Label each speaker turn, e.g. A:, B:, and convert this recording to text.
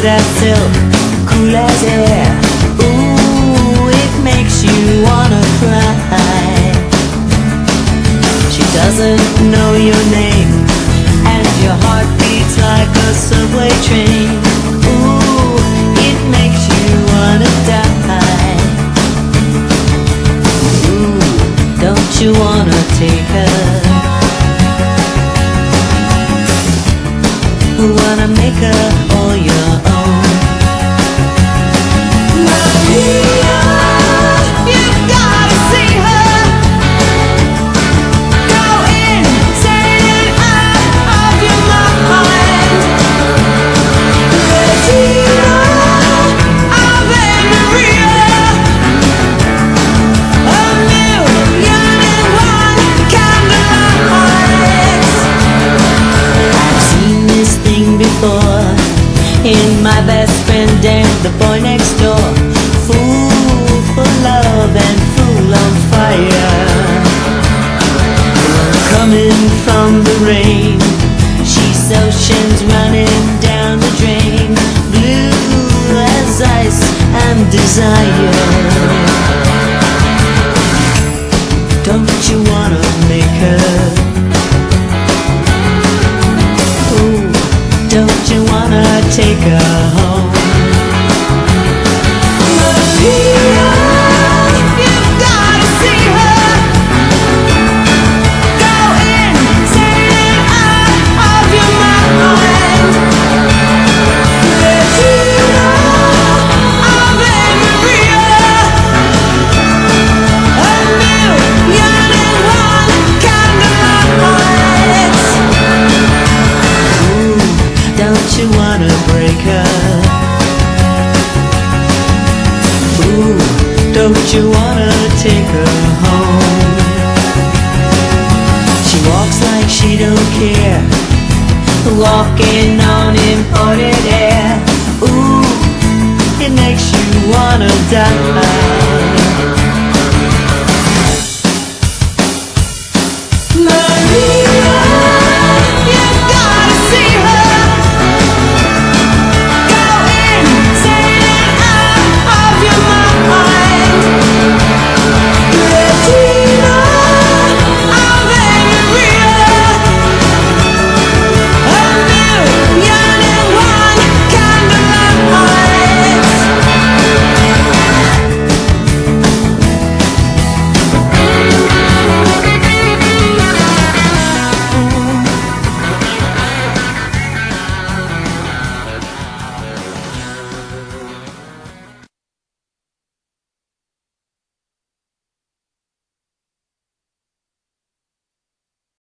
A: as silk, cool as air. Ooh, it makes you wanna cry. She doesn't know your name, and your heart beats like a subway train. Ooh, it makes you wanna die. Ooh, don't you wanna take her? Wanna make her all your own. Maria, you've gotta see her. Go insane out of your mind. Regina of Maria, a million and one candlelights. I've seen this thing before in my best friend and the boy next door. Fool for love and fool on fire. Coming from the rain, she's oceans running down the drain. Blue as ice and desire. Don't you wanna make her? Don't you wanna take her home? Maria, you've gotta see her. Go insane out of your mind. Regina of Maria, a million and one candlelights. Don't you wanna break her? Ooh, don't you wanna take her home? She walks like she don't care, walking